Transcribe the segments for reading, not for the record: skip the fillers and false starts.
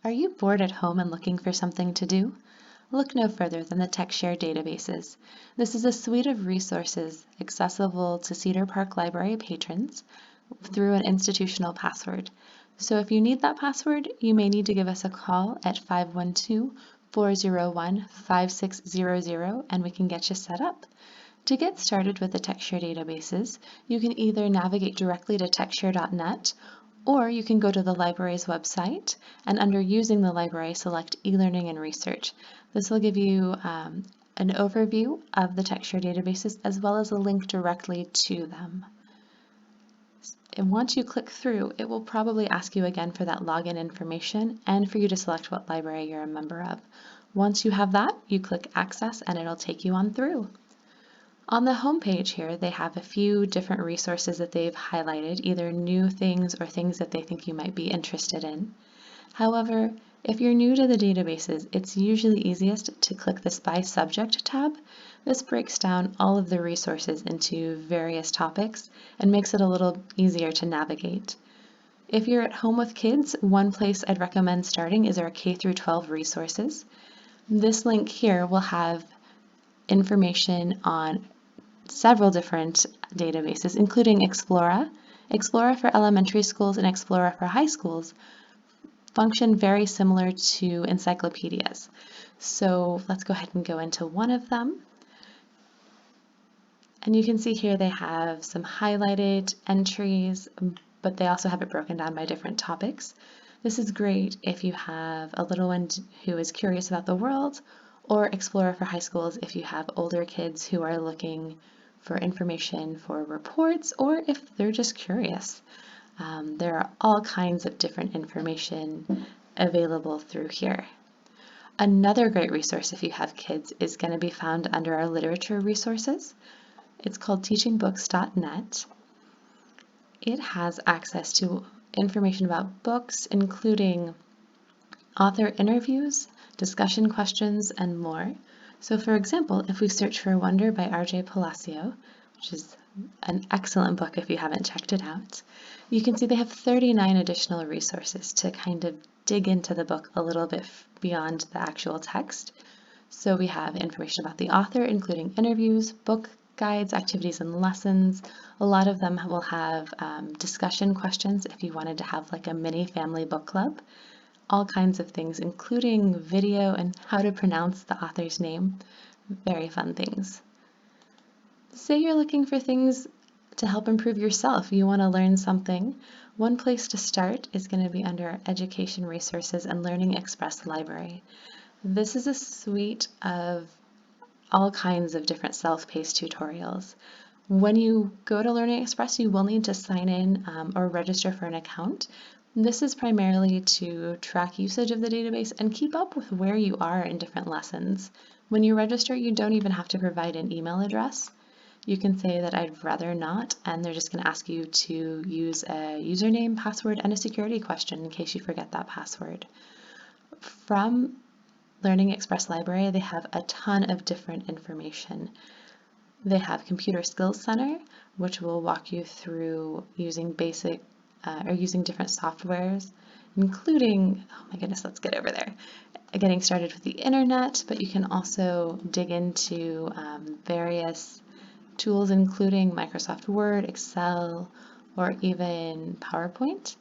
Are you bored at home and looking for something to do? Look no further than the TexShare Databases. This is a suite of resources accessible to Cedar Park Library patrons through an institutional password. So if you need that password, you may need to give us a call at 512-401-5600 and we can get you set up. To get started with the TexShare Databases, you can either navigate directly to texshare.net or you can go to the library's website and under Using the Library, select E-Learning and Research. This will give you an overview of the TexShare databases as well as a link directly to them. And once you click through, it will probably ask you again for that login information and for you to select what library you're a member of. Once you have that, you click Access and it'll take you on through. On the home page here, they have a few different resources that they've highlighted, either new things or things that they think you might be interested in. However, if you're new to the databases, it's usually easiest to click this By Subject tab. This breaks down all of the resources into various topics and makes it a little easier to navigate. If you're at home with kids, one place I'd recommend starting is our K-12 resources. This link here will have information on several different databases, including Explora. Explora for elementary schools and Explora for high schools function very similar to encyclopedias. So let's go ahead and go into one of them. And you can see here they have some highlighted entries, but they also have it broken down by different topics. This is great if you have a little one who is curious about the world, or Explora for high schools if you have older kids who are looking for information for reports, or if they're just curious. There are all kinds of different information available through here. Another great resource if you have kids is going to be found under our literature resources. It's called teachingbooks.net. It has access to information about books, including author interviews, discussion questions, and more. So for example, if we search for Wonder by R.J. Palacio, which is an excellent book if you haven't checked it out, you can see they have 39 additional resources to kind of dig into the book a little bit beyond the actual text. So we have information about the author, including interviews, book guides, activities, and lessons. A lot of them will have discussion questions if you wanted to have like a mini family book club. All kinds of things, including video and how to pronounce the author's name. Very fun things. Say you're looking for things to help improve yourself. You want to learn something. One place to start is going to be under Education Resources and Learning Express Library. This is a suite of all kinds of different self-paced tutorials. When you go to Learning Express, you will need to sign in or register for an account. This is primarily to track usage of the database and keep up with where you are in different lessons. When you register, you don't even have to provide an email address. You can say that I'd rather not, and they're just going to ask you to use a username, password, and a security question in case you forget that password. From Learning Express Library, they have a ton of different information. They have Computer Skills Center, which will walk you through using using different softwares, including, oh my goodness, let's get over there, getting started with the internet, but you can also dig into various tools, including Microsoft Word, Excel, or even PowerPoint.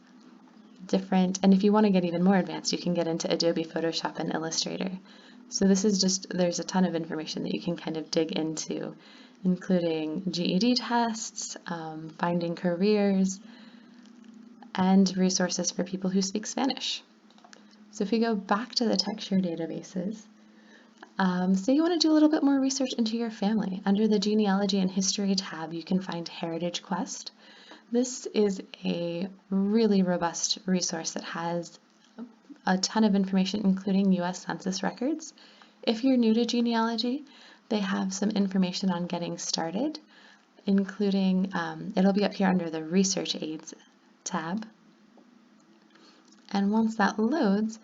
And if you want to get even more advanced, you can get into Adobe Photoshop and Illustrator. So this is there's a ton of information that you can kind of dig into, including GED tests, finding careers, and resources for people who speak Spanish. So if we go back to the TexShare databases, say you want to do a little bit more research into your family. Under the Genealogy and History tab, you can find Heritage Quest. This is a really robust resource that has a ton of information, including U.S. Census records. If you're new to genealogy, they have some information on getting started, including, it'll be up here under the Research Aids tab. And once that loads,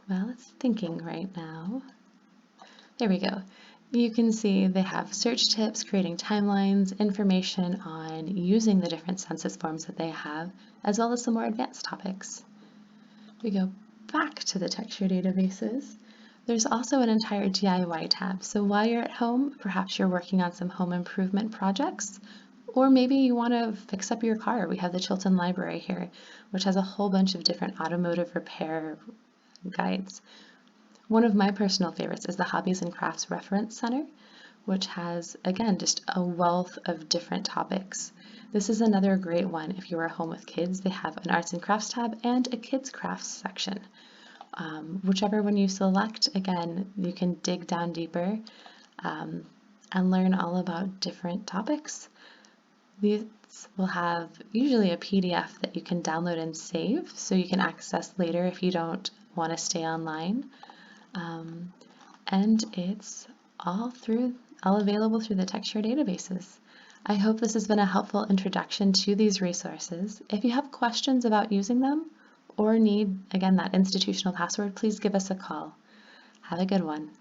well, it's thinking right now. There we go. You can see they have search tips, creating timelines, information on using the different census forms that they have, as well as some more advanced topics. We go back to the TexShare Databases, there's also an entire DIY tab. So while you're at home, perhaps you're working on some home improvement projects, or maybe you want to fix up your car. We have the Chilton Library here, which has a whole bunch of different automotive repair guides. One of my personal favorites is the Hobbies and Crafts Reference Center, which has, again, just a wealth of different topics. This is another great one if you are home with kids. They have an arts and crafts tab and a kids crafts section. Whichever one you select, again, you can dig down deeper and learn all about different topics. These will have usually a PDF that you can download and save so you can access later if you don't want to stay online. And it's all available through the TexShare databases. I hope this has been a helpful introduction to these resources. If you have questions about using them or need, again, that institutional password, please give us a call. Have a good one.